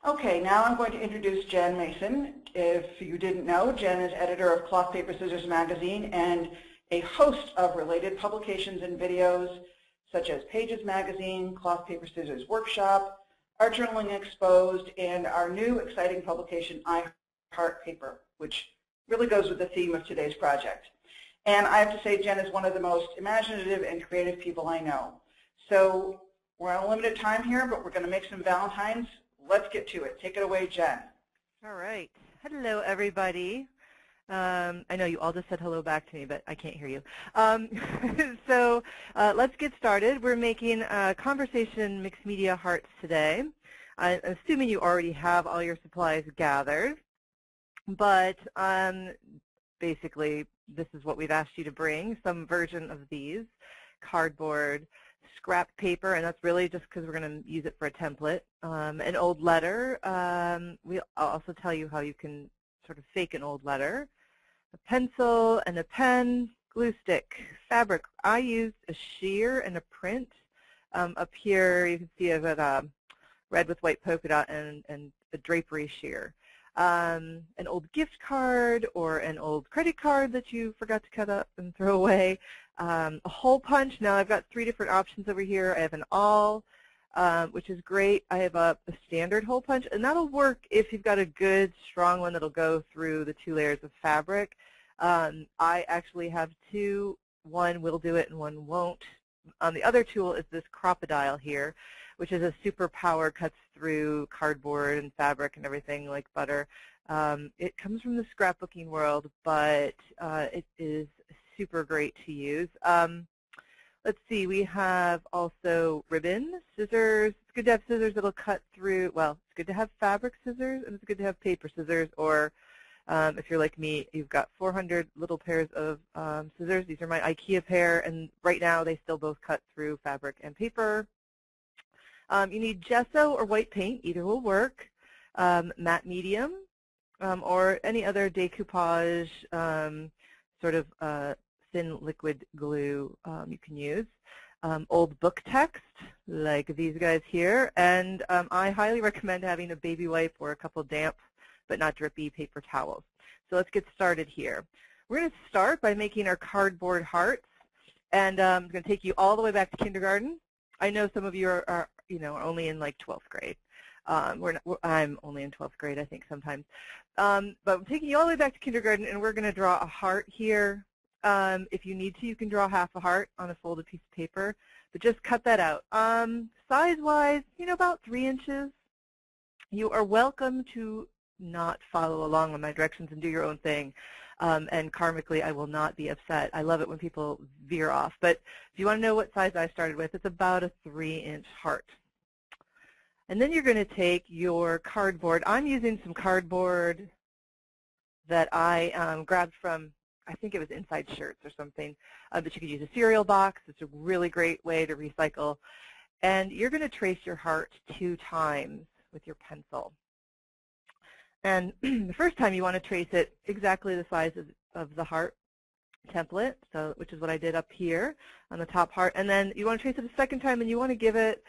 Okay, now I'm going to introduce Jen Mason. If you didn't know, Jen is editor of Cloth, Paper, Scissors magazine and a host of related publications and videos such as Pages Magazine, Cloth, Paper, Scissors Workshop, Art Journaling Exposed, and our new exciting publication, I Heart Paper, which really goes with the theme of today's project. And I have to say, Jen is one of the most imaginative and creative people I know. So we're on a limited time here, but we're going to make some Valentines. Let's get to it. Take it away, Jen. All right. Hello, everybody. I know you all just said hello back to me, but I can't hear you. So let's get started. We're making Conversation Mixed Media Hearts today. I'm assuming you already have all your supplies gathered, but basically this is what we've asked you to bring, some version of these, cardboard, scrap paper, and that's really just because we're going to use it for a template, an old letter. I'll also tell you how you can sort of fake an old letter, a pencil and a pen, glue stick, fabric. I used a sheer and a print. Up here you can see I've got a red with white polka dot and a drapery sheer. An old gift card or an old credit card that you forgot to cut up and throw away. A hole punch. Now I've got 3 different options over here. I have an awl, which is great. I have a standard hole punch, and that'll work if you've got a good, strong one that'll go through the 2 layers of fabric. I actually have 2. One will do it and one won't. The other tool is this Crop-a-dile here, which is a super power, cuts through cardboard and fabric and everything like butter. It comes from the scrapbooking world, but it is super great to use. Let's see, we have also ribbon, scissors. It's good to have scissors that'll cut through, well, it's good to have fabric scissors, and it's good to have paper scissors, or if you're like me, you've got 400 little pairs of scissors. These are my IKEA pair, and right now they still both cut through fabric and paper. You need gesso or white paint, either will work, matte medium, or any other decoupage sort of thin liquid glue you can use. Old book text, like these guys here, and I highly recommend having a baby wipe or a couple damp but not drippy paper towels. So let's get started here. We're going to start by making our cardboard hearts, and I'm going to take you all the way back to kindergarten. I know some of you are only in like 12th grade. I'm only in 12th grade, I think, sometimes. But I'm taking you all the way back to kindergarten, and we're going to draw a heart here. If you need to, you can draw half a heart on a folded piece of paper, but just cut that out. Size-wise, about 3 inches. You are welcome to not follow along on my directions and do your own thing. And karmically, I will not be upset. I love it when people veer off. But if you want to know what size I started with, it's about a 3-inch heart. And then you're going to take your cardboard. I'm using some cardboard that I grabbed from, I think it was Inside Shirts or something. But you could use a cereal box. It's a really great way to recycle. And you're going to trace your heart 2 times with your pencil. And the first time you want to trace it exactly the size of the heart template, so which is what I did up here on the top heart. And then you want to trace it a second time, and you want to give it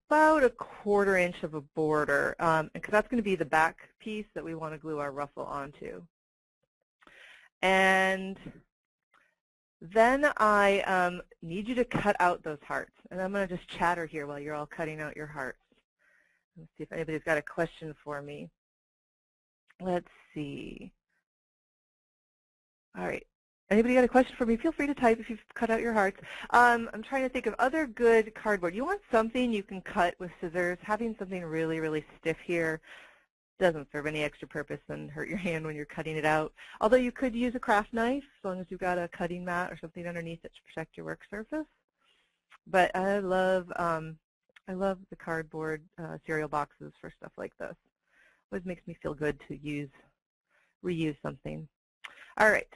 about a 1/4 inch of a border, because that's going to be the back piece that we want to glue our ruffle onto. And then I need you to cut out those hearts. And I'm going to just chatter here while you're all cutting out your hearts. Let's see if anybody's got a question for me. Let's see. All right. Anybody got a question for me? Feel free to type if you've cut out your hearts. I'm trying to think of other good cardboard. You want something you can cut with scissors. Having something really, really stiff here doesn't serve any extra purpose and hurt your hand when you're cutting it out. Although you could use a craft knife as long as you've got a cutting mat or something underneath it to protect your work surface. But I love the cardboard cereal boxes for stuff like this. Always makes me feel good to reuse something. All right.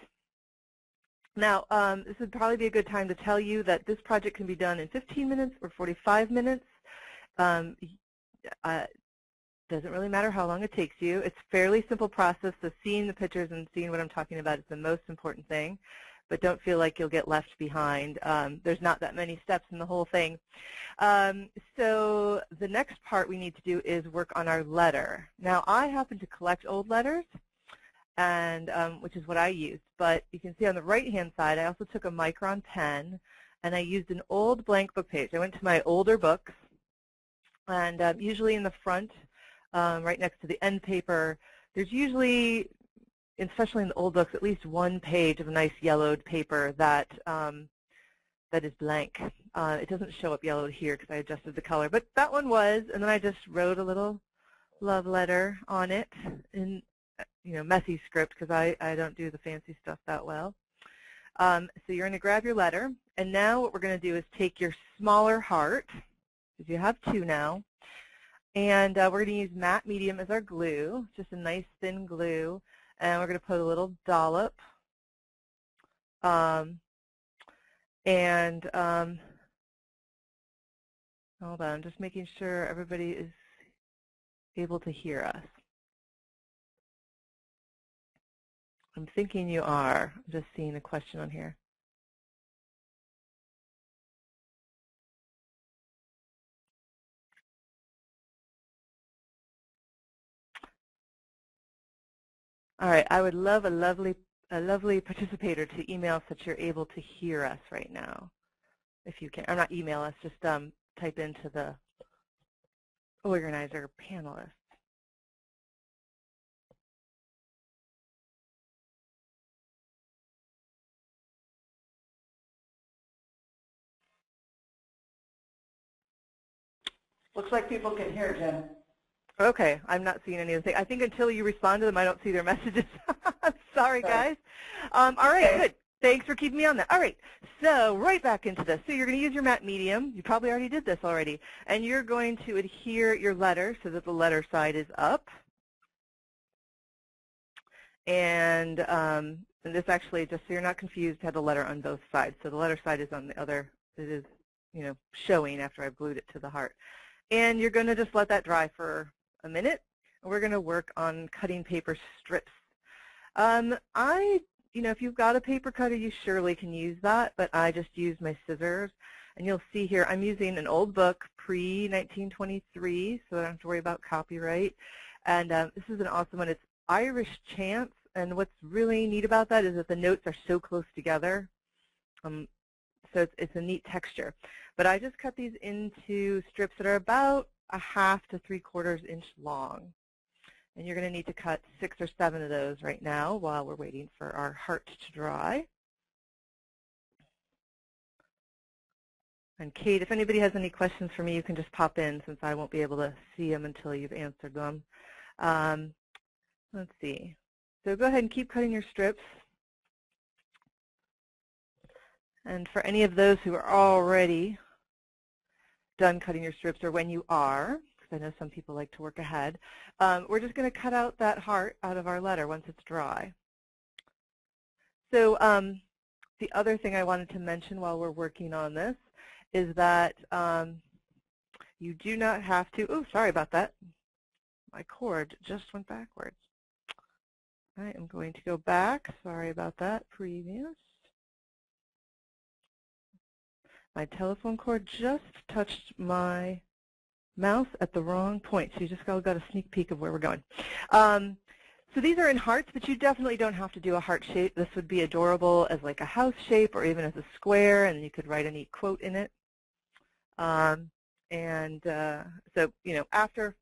Now, this would probably be a good time to tell you that this project can be done in 15 minutes or 45 minutes. Doesn't really matter how long it takes you. It's a fairly simple process, so seeing the pictures and seeing what I'm talking about is the most important thing. but don't feel like you'll get left behind. There's not that many steps in the whole thing. So the next part we need to do is work on our letter. Now, I happen to collect old letters, and which is what I used. But you can see on the right-hand side, I also took a Micron pen, and I used an old blank book page. I went to my older books, and usually in the front, right next to the end paper, there's usually, especially in the old books, at least one page of a nice yellowed paper that that is blank. It doesn't show up yellowed here because I adjusted the color, but that one was, and then I just wrote a little love letter on it in messy script because I don't do the fancy stuff that well. So you're going to grab your letter, and now what we're going to do is take your smaller heart, because you have two now, and we're going to use matte medium as our glue, just a nice thin glue, and we're going to put a little dollop, hold on, just making sure everybody is able to hear us. I'm thinking you are. I'm just seeing a question on here. All right, I would love a lovely participator to email us that you're able to hear us right now, if you can. Or not email us, just type into the organizer panelist. Looks like people can hear, Jen. Okay, I'm not seeing any of the things. I think until you respond to them, I don't see their messages. Sorry, guys. All right, good. Thanks for keeping me on that. All right, so right back into this. So you're going to use your matte medium. You probably already did this already. And you're going to adhere your letter so that the letter side is up. And this actually, just so you're not confused, had the letter on both sides. So the letter side is on the other. It is, showing after I've glued it to the heart. And you're going to just let that dry for a minute. And we're going to work on cutting paper strips. If you've got a paper cutter, you surely can use that, but I just use my scissors. And you'll see here, I'm using an old book, pre-1923, so I don't have to worry about copyright. And this is an awesome one. It's Irish Chants, and what's really neat about that is that the notes are so close together. So it's a neat texture. But I just cut these into strips that are about 1/2 to 3/4 inch long. And you're going to need to cut 6 or 7 of those right now while we're waiting for our heart to dry. And Kate, if anybody has any questions for me, you can just pop in since I won't be able to see them until you've answered them. Let's see. So go ahead and keep cutting your strips. And for any of those who are already done cutting your strips, or when you are, because I know some people like to work ahead, we're just going to cut out that heart out of our letter once it's dry. So the other thing I wanted to mention while we're working on this is that you do not have to, oh, sorry about that. My cord just went backwards. I am going to go back. Sorry about that. Previous. My telephone cord just touched my mouse at the wrong point, so you just got a sneak peek of where we're going. So these are in hearts, but you definitely don't have to do a heart shape. This would be adorable as like a house shape or even as a square, and you could write a neat quote in it. So, after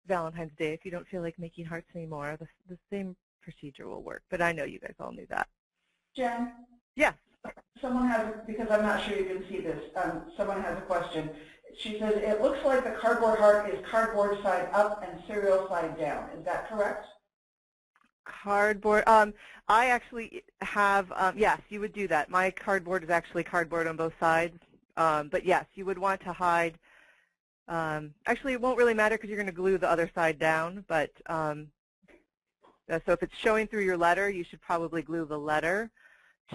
Valentine's Day, if you don't feel like making hearts anymore, the same procedure will work. But I know you guys all knew that. Jen? Yes. Someone has, because I'm not sure you can see this, someone has a question. She says, it looks like the cardboard heart is cardboard side up and cereal side down. Is that correct? Cardboard. I actually have, yes, you would do that. My cardboard is actually cardboard on both sides. But yes, you would want to hide. Actually, it won't really matter because you're going to glue the other side down. But so if it's showing through your letter, you should probably glue the letter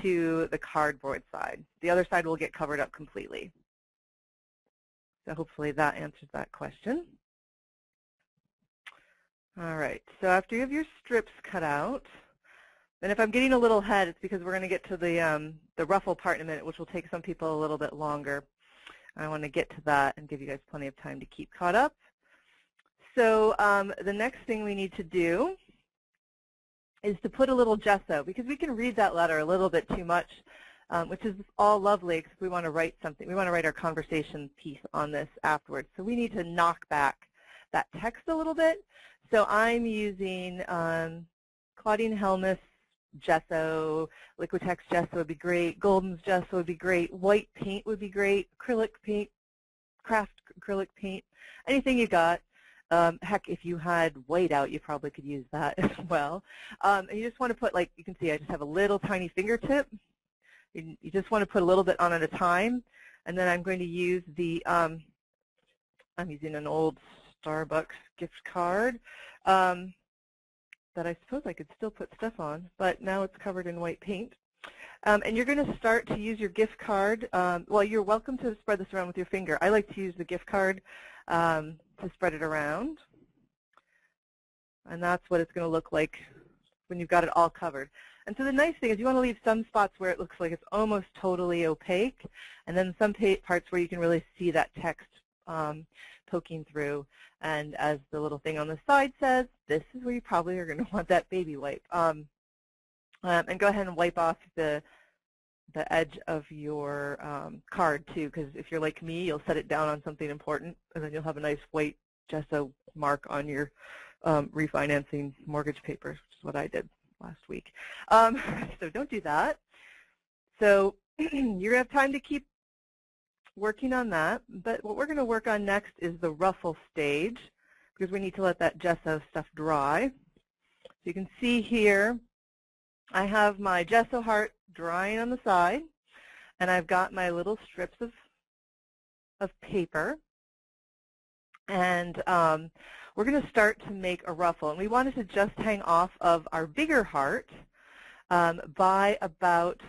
to the cardboard side. The other side will get covered up completely. So hopefully that answers that question. All right, so after you have your strips cut out, And if I'm getting a little ahead, it's because we're going to get to the ruffle part in a minute, which will take some people a little bit longer. I want to get to that and give you guys plenty of time to keep caught up. So the next thing we need to do is to put a little gesso, because we can read that letter a little bit too much, which is all lovely because we want to write something. We want to write our conversation piece on this afterwards. So we need to knock back that text a little bit. So I'm using Claudine Helmuth's gesso, Liquitex gesso would be great, Golden's gesso would be great, white paint would be great, acrylic paint, craft acrylic paint, anything you got. Heck, if you had white out, you probably could use that as well. And you just want to put, like you can see, I just have a little tiny fingertip. You just want to put a little bit on at a time. And then I'm going to use the, I'm using an old Starbucks gift card that I suppose I could still put stuff on, but now it's covered in white paint. And you're going to start to use your gift card. Well, you're welcome to spread this around with your finger. I like to use the gift card to spread it around. And that's what it's going to look like when you've got it all covered. And so the nice thing is you want to leave some spots where it looks like it's almost totally opaque, and then some parts where you can really see that text poking through. And as the little thing on the side says, this is where you probably are going to want that baby wipe. And go ahead and wipe off the edge of your card too, because if you're like me, you'll set it down on something important, and then you'll have a nice white gesso mark on your refinancing mortgage papers, which is what I did last week. So don't do that. So you're going to have time to keep working on that, but what we're going to work on next is the ruffle stage, because we need to let that gesso stuff dry. So you can see here I have my gesso heart drying on the side, and I've got my little strips of paper, and we're going to start to make a ruffle. And we want it to just hang off of our bigger heart by about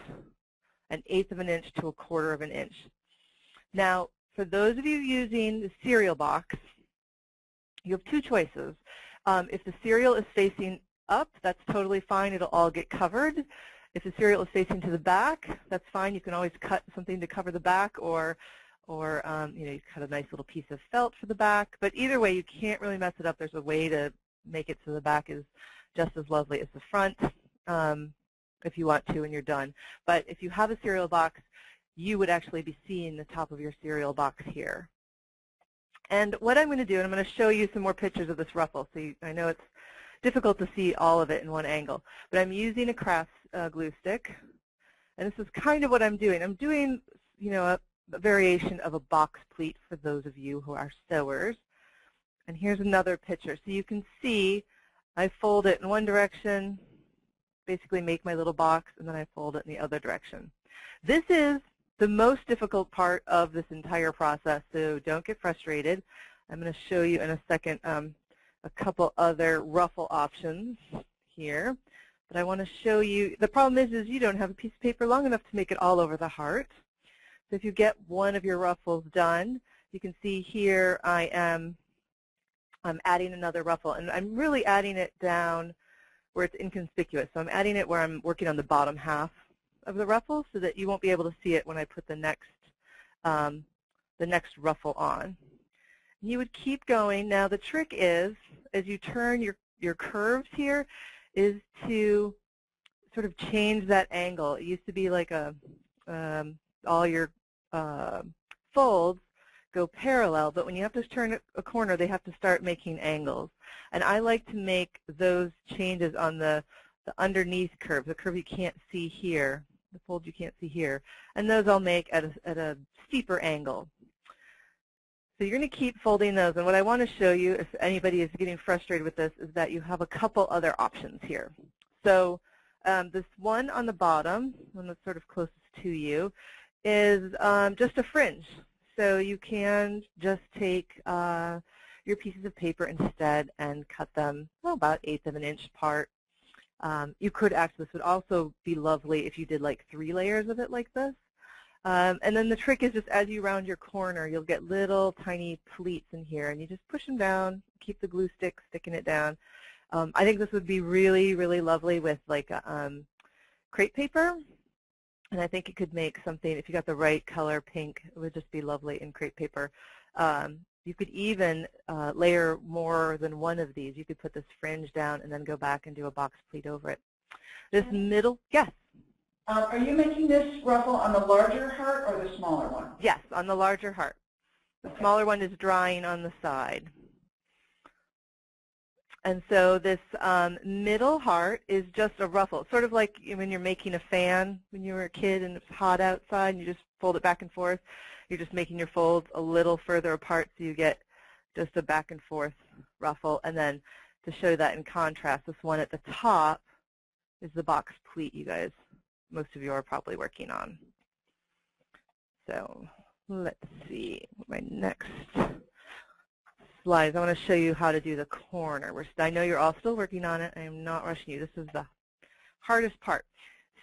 1/8 of an inch to 1/4 of an inch. Now, for those of you using the cereal box, you have two choices. If the cereal is facing up, that's totally fine. It'll all get covered. If the cereal is facing to the back, that's fine. You can always cut something to cover the back, or you know, you cut a nice little piece of felt for the back. But either way, you can't really mess it up. There's a way to make it so the back is just as lovely as the front if you want to, and you're done. But if you have a cereal box, you would actually be seeing the top of your cereal box here. And what I'm going to do, and I'm going to show you some more pictures of this ruffle. So I know it's difficult to see all of it in one angle, but I'm using a craft glue stick, and this is kind of what I'm doing. I'm doing, you know, a variation of a box pleat for those of you who are sewers. And here's another picture. So you can see I fold it in one direction, basically make my little box, and then I fold it in the other direction. This is the most difficult part of this entire process, so don't get frustrated. I'm going to show you in a second a couple other ruffle options here. But I want to show you, the problem is you don't have a piece of paper long enough to make it all over the heart. So if you get one of your ruffles done, you can see here I'm adding another ruffle, and I'm really adding it down where it's inconspicuous. So I'm adding it where I'm working on the bottom half of the ruffle so that you won't be able to see it when I put the next ruffle on. You would keep going. Now the trick is, as you turn your curves here, is to sort of change that angle. It used to be like all your folds go parallel, but when you have to turn a corner, they have to start making angles. And I like to make those changes on the underneath curve, the curve you can't see here, the fold you can't see here, and those I'll make at a steeper angle. So you're going to keep folding those, and what I want to show you, if anybody is getting frustrated with this, is that you have a couple other options here. So this one on the bottom, one that's sort of closest to you, is just a fringe. So you can just take your pieces of paper instead and cut them, well, about 1/8 of an inch apart. You could actually, this would also be lovely if you did like 3 layers of it like this. And then the trick is just as you round your corner, you'll get little tiny pleats in here, and you just push them down, keep the glue stick sticking it down, I think this would be really, really lovely with like crepe paper. And I think it could make something, if you got the right color pink, it would just be lovely in crepe paper. You could even layer more than one of these. You could put this fringe down and then go back and do a box pleat over it. This middle, yes? Are you making this ruffle on the larger heart or the smaller one? Yes, on the larger heart. The smaller one is drying on the side. And so this middle heart is just a ruffle, sort of like when you're making a fan when you were a kid and it's hot outside and you just fold it back and forth. You're just making your folds a little further apart so you get just a back and forth ruffle. And then to show that in contrast, this one at the top is the box pleat you guys, most of you are probably working on. So let's see, my next slides. I want to show you how to do the corner. I know you're all still working on it. I am not rushing you. This is the hardest part.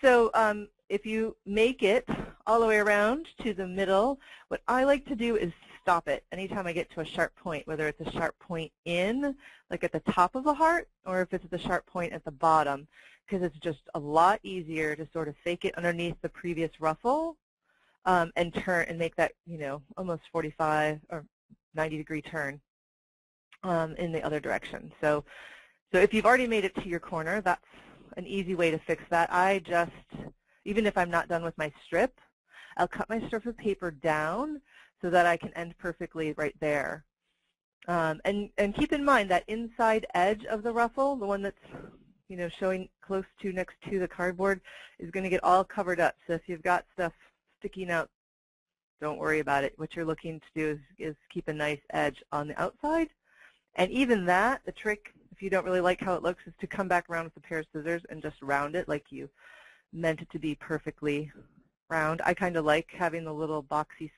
So if you make it all the way around to the middle, what I like to do is stop it anytime I get to a sharp point, whether it's a sharp point in, like at the top of the heart, or if it's at the sharp point at the bottom, because it's just a lot easier to sort of fake it underneath the previous ruffle and turn and make that, you know, almost 45 or 90-degree turn in the other direction. So if you've already made it to your corner, that's an easy way to fix that. I just, even if I'm not done with my strip, I'll cut my strip of paper down so that I can end perfectly right there. And keep in mind that inside edge of the ruffle, the one that's, you know, showing close to next to the cardboard, is going to get all covered up. So if you've got stuff sticking out, don't worry about it. What you're looking to do is keep a nice edge on the outside. And even that, the trick, if you don't really like how it looks, is to come back around with a pair of scissors and just round it like you meant it to be perfectly round. I kind of like having the little boxy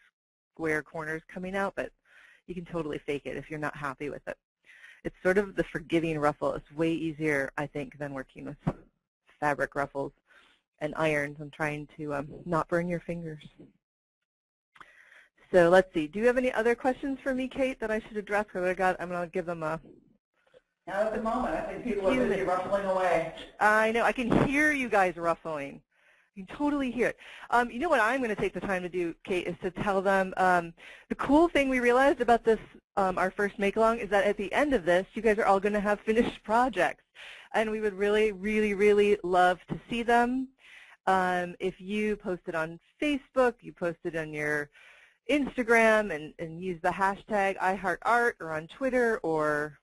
square corners coming out, but you can totally fake it if you're not happy with it. It's sort of the forgiving ruffle. It's way easier, I think, than working with fabric ruffles and irons and trying to not burn your fingers. So let's see. Do you have any other questions for me, Kate, that I should address? Because I'm going to give them a... Not at the moment. I think people are busy ruffling away. I know. I can hear you guys ruffling. You can totally hear it. You know what I'm going to take the time to do, Kate, is to tell them the cool thing we realized about this, our first make-along, is that at the end of this, you guys are all going to have finished projects. And we would really, really, really love to see them. If you post it on Facebook, you post it on your Instagram and use the hashtag #IHeartArt, or on Twitter, or,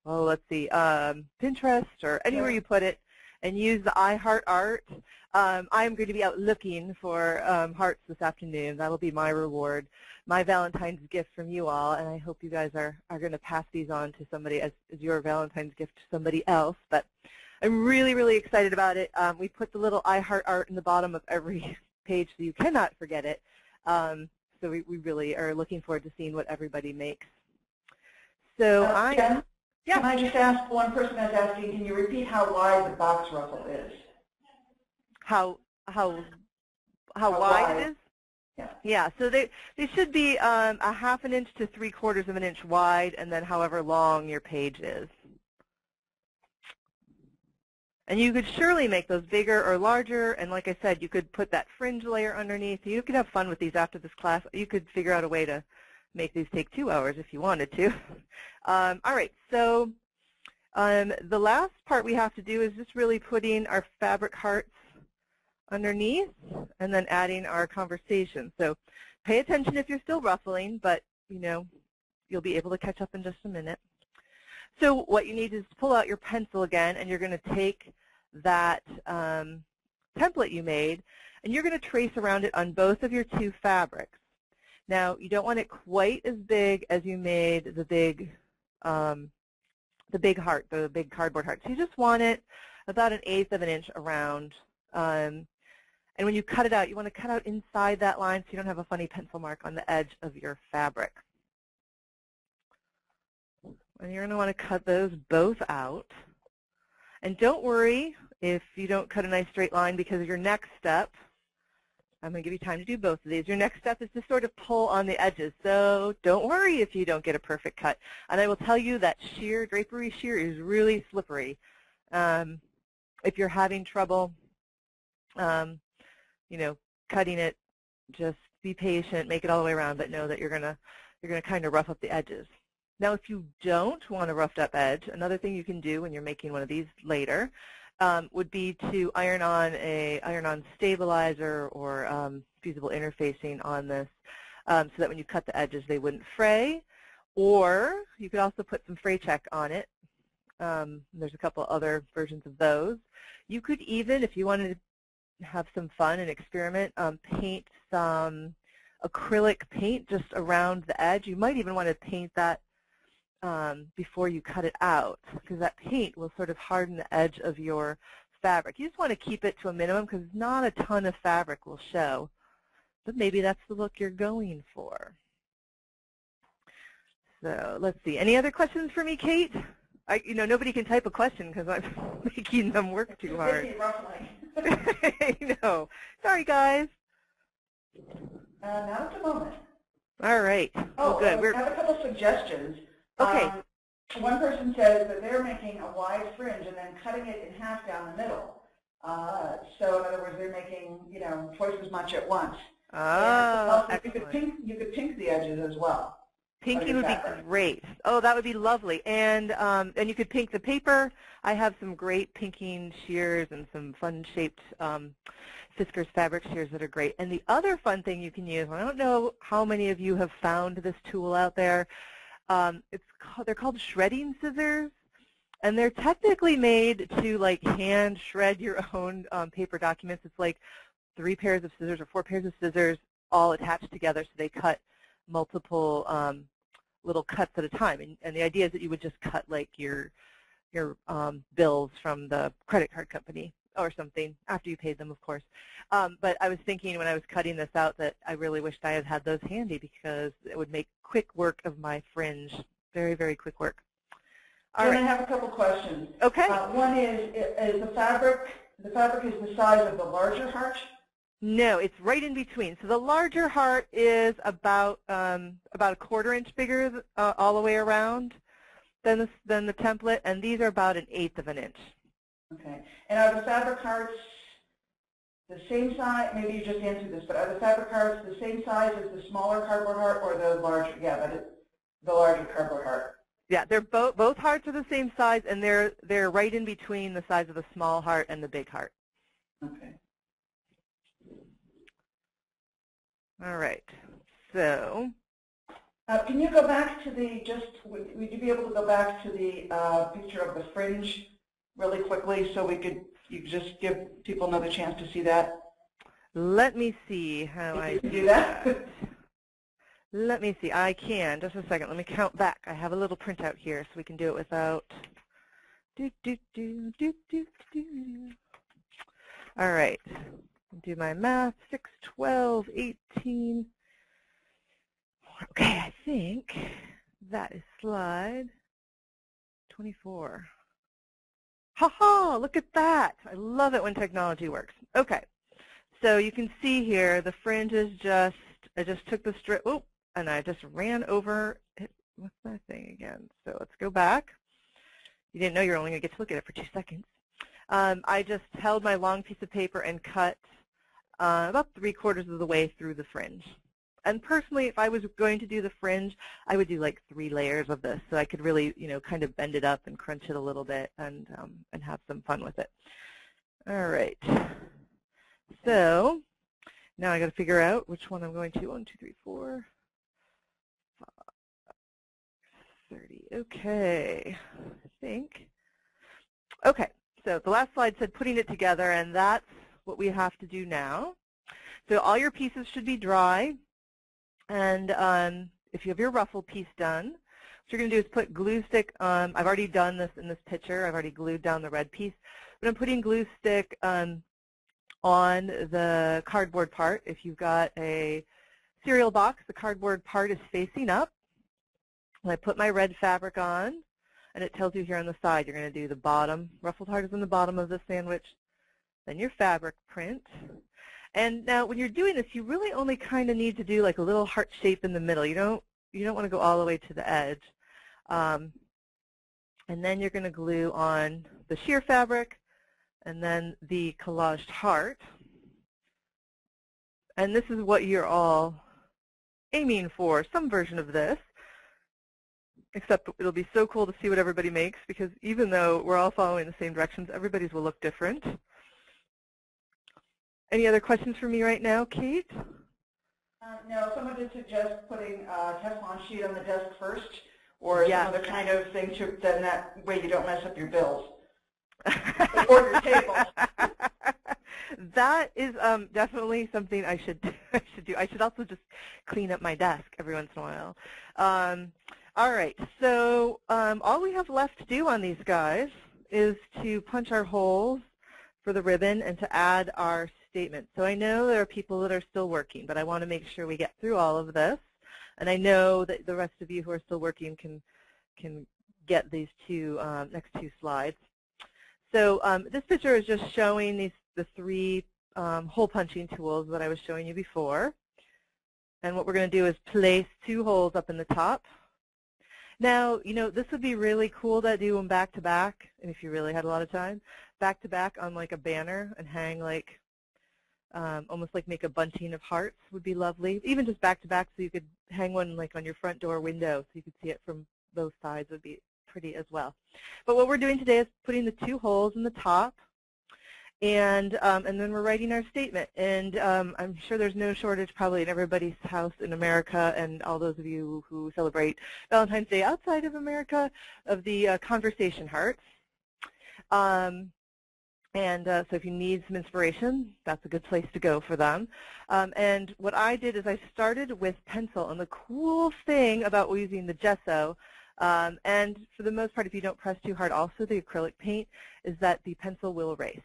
oh, let's see, Pinterest, or anywhere you put it, and use the #IHeartArt. I'm going to be out looking for hearts this afternoon. That'll be my reward, my Valentine's gift from you all, and I hope you guys are going to pass these on to somebody as your Valentine's gift to somebody else. But I'm really, really excited about it. We put the little #IHeartArt in the bottom of every page so you cannot forget it. So we really are looking forward to seeing what everybody makes. So Jen, can I just ask, one person is asking, can you repeat how wide the box ruffle is? How wide it is? Yeah, so they should be a ½ an inch to 3/4 of an inch wide, and then however long your page is. And you could surely make those bigger or larger, and like I said, you could put that fringe layer underneath. You could have fun with these after this class. You could figure out a way to make these take 2 hours if you wanted to. All right, so the last part we have to do is just really putting our fabric hearts underneath and then adding our conversation. So pay attention if you're still ruffling, but you know, you'll be able to catch up in just a minute. So what you need is to pull out your pencil again, and you're going to take that template you made, and you're going to trace around it on both of your two fabrics. Now, you don't want it quite as big as you made the big heart, the big cardboard heart. So you just want it about 1/8 of an inch around. And when you cut it out, you want to cut out inside that line so you don't have a funny pencil mark on the edge of your fabric. And you're going to want to cut those both out. And don't worry if you don't cut a nice straight line, because your next step I'm going to give you time to do both of these. Your next step is to sort of pull on the edges. So don't worry if you don't get a perfect cut. And I will tell you that shear, drapery shear, is really slippery. If you're having trouble, you know, cutting it, just be patient, make it all the way around, but know that you're gonna kind of rough up the edges. Now, if you don't want a roughed up edge, another thing you can do when you're making one of these later would be to iron on stabilizer or fusible interfacing on this so that when you cut the edges they wouldn't fray. Or you could also put some fray check on it. There's a couple other versions of those. You could even, if you wanted to have some fun and experiment, paint some acrylic paint just around the edge. You might even want to paint that before you cut it out, because that paint will sort of harden the edge of your fabric. You just want to keep it to a minimum because not a ton of fabric will show, but maybe that's the look you're going for. So let's see. Any other questions for me, Kate? Nobody can type a question because I'm making them work too hard. I know. Sorry, guys. Now it's a moment. All right. Oh, good. I have a couple suggestions. Okay. One person says that they're making a wide fringe and then cutting it in half down the middle. So in other words, they're making, twice as much at once. Oh, excellent. You could pink the edges as well. Pinking would be great. Oh, that would be lovely. And you could pink the paper. I have some great pinking shears and some fun-shaped Fiskars fabric shears that are great. And the other fun thing you can use, I don't know how many of you have found this tool out there. They're called shredding scissors, and they're technically made to like hand shred your own paper documents. It's like 3 pairs of scissors or 4 pairs of scissors all attached together, so they cut multiple little cuts at a time. And the idea is that you would just cut like your bills from the credit card company or something, after you paid them, of course. But I was thinking when I was cutting this out that I really wished I had had those handy because it would make quick work of my fringe. Very, very quick work. All right. I have a couple questions. Okay. One is the fabric is the size of the larger heart? No, it's right in between. So the larger heart is about a 1/4 inch bigger all the way around than the template, and these are about 1/8 of an inch. Okay. And are the fabric hearts the same size? Maybe you just answered this, but are the fabric hearts the same size as the smaller cardboard heart or the larger? Yeah, that is the larger cardboard heart. Yeah, they're both hearts are the same size, and they're right in between the size of the small heart and the big heart. Okay. All right. So. Can you go back to would you be able to go back to the picture of the fringe really quickly so you could just give people another chance to see that? Let me see how I do that. Let me see. I can. Just a second. Let me count back. I have a little printout here so we can do it without. All right. Do my math. 6, 12, 18. Okay, I think that is slide 24. Ha-ha, look at that. I love it when technology works. Okay, so you can see here the fringe is I just took the strip, and I just ran over it. What's that thing again? So let's go back. You didn't know you were only going to get to look at it for 2 seconds. I just held my long piece of paper and cut about 3/4 of the way through the fringe. And personally, if I was going to do the fringe, I would do like 3 layers of this so I could really, kind of bend it up and crunch it a little bit and have some fun with it. All right. So now I got to figure out which one I'm going to. 1, 2, 3, 4, 5, 30. Okay, I think. Okay, so the last slide said putting it together, and that's what we have to do now. So all your pieces should be dry. And if you have your ruffle piece done, what you're going to do is put glue stick on. I've already done this in this picture. I've already glued down the red piece. But I'm putting glue stick on the cardboard part. If you've got a cereal box, the cardboard part is facing up. And I put my red fabric on, and it tells you here on the side you're going to do the bottom. Ruffled heart is in the bottom of the sandwich. Then your fabric print. And now when you're doing this, you really only kind of need to do like a little heart shape in the middle. You don't want to go all the way to the edge. And then you're going to glue on the sheer fabric and then the collaged heart. And this is what you're all aiming for, some version of this. Except it'll be so cool to see what everybody makes, because even though we're all following the same directions, everybody's will look different. Any other questions for me right now, Kate? No, someone did suggest putting a Teflon sheet on the desk first, or some other kind of thing, then that way you don't mess up your bills. Or your table. That is definitely something I should do. I should also just clean up my desk every once in a while. All right, so all we have left to do on these guys is to punch our holes for the ribbon and to add our statement. So I know there are people that are still working, but I want to make sure we get through all of this. And I know that the rest of you who are still working can get these next two slides. So this picture is just showing the three hole punching tools that I was showing you before. And what we're going to do is place two holes up in the top. Now, this would be really cool to do them back to back, and if you really had a lot of time, back to back on like a banner and hang like, almost like make a bunting of hearts would be lovely. Even just back to back, so you could hang one like on your front door window so you could see it from both sides would be pretty as well. But what we're doing today is putting the two holes in the top, and then we're writing our statement. And I'm sure there's no shortage probably in everybody's house in America, and all those of you who celebrate Valentine's Day outside of America, of the Conversation Hearts. So if you need some inspiration, that's a good place to go for them. And what I did is I started with pencil. And the cool thing about using the gesso, and for the most part, if you don't press too hard, also the acrylic paint, is that the pencil will erase.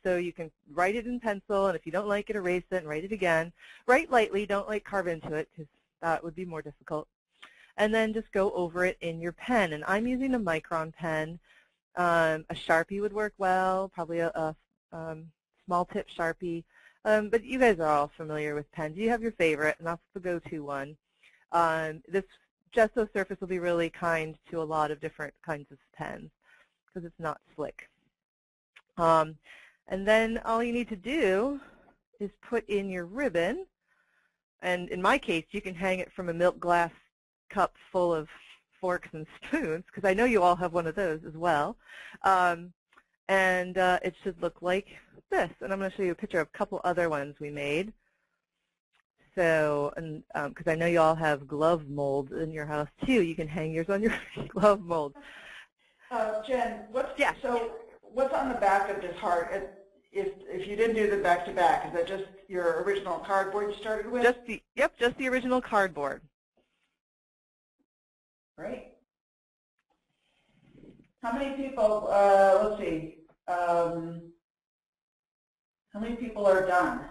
So you can write it in pencil, and if you don't like it, erase it and write it again. Write lightly, don't like carve into it, because that would be more difficult. And then just go over it in your pen. And I'm using a Micron pen. A Sharpie would work well, probably a small tip Sharpie. But you guys are all familiar with pens. You have your favorite, and that's the go-to one. This gesso surface will be really kind to a lot of different kinds of pens because it's not slick. And then all you need to do is put in your ribbon. And in my case, you can hang it from a milk glass cup full of forks and spoons, because I know you all have one of those as well. It should look like this. And I'm going to show you a picture of a couple other ones we made. So, because I know you all have glove molds in your house too. You can hang yours on your glove mold. Jen, what's on the back of this heart? If you didn't do the back-to-back, is that just your original cardboard you started with? Just the original cardboard. Great. How many people, let's see, how many people are done?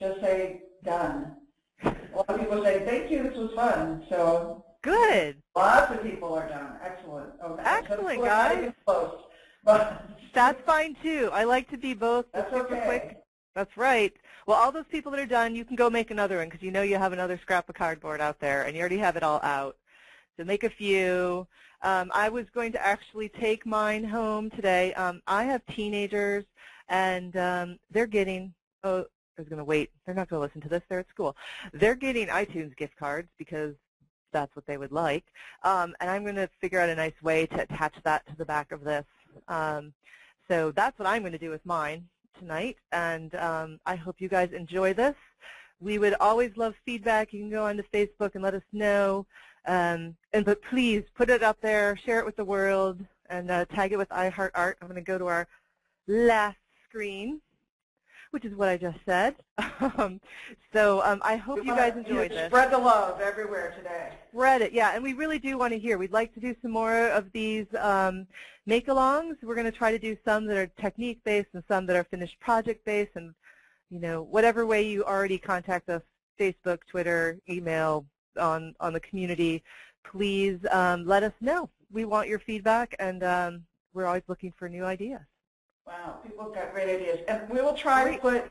Just say done. A lot of people say, thank you, this was fun. So good. Lots of people are done. Excellent. Okay. Excellent, guys. Close, but that's fine too. I like to be both. That's super okay. Quick. That's right. Well, all those people that are done, you can go make another one, because you know you have another scrap of cardboard out there, and you already have it all out. So make a few. I was going to actually take mine home today. I have teenagers, and they're getting, I was going to wait. They're not going to listen to this. They're at school. They're getting iTunes gift cards because that's what they would like. And I'm going to figure out a nice way to attach that to the back of this. So that's what I'm going to do with mine tonight, and I hope you guys enjoy this. We would always love feedback. You can go onto Facebook and let us know, but please put it up there, share it with the world, and tag it with iHeartArt. I'm going to go to our last screen, which is what I just said. I hope you guys enjoyed this. Spread the love everywhere today. Spread it, yeah, and we really do want to hear. We'd like to do some more of these make-alongs. We're going to try to do some that are technique-based and some that are finished project-based, and whatever way you already contact us, Facebook, Twitter, email, on the community, please let us know. We want your feedback, and we're always looking for new ideas. Wow, people have got great ideas. And we will try to put,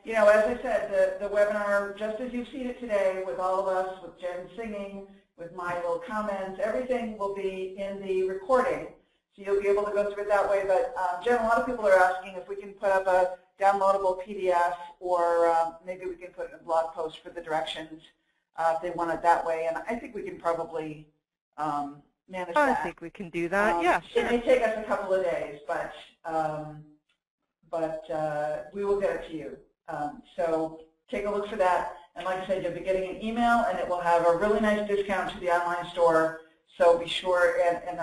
you know, as I said, the webinar, just as you've seen it today, with all of us, with Jen singing, with my little comments, everything will be in the recording. So you'll be able to go through it that way. But Jen, a lot of people are asking if we can put up a downloadable PDF, or maybe we can put in a blog post for the directions if they want it that way. And I think we can probably manage that. I think we can do that. Yeah, sure. It may take us a couple of days, but we will get it to you. So take a look for that. And like I said, you'll be getting an email, and it will have a really nice discount to the online store. So be sure, and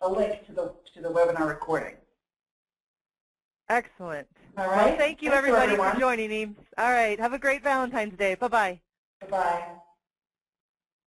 a link to the webinar recording. Excellent. All right. Well, thank you, Thanks everybody, for joining me. All right. Have a great Valentine's Day. Bye-bye. Bye-bye.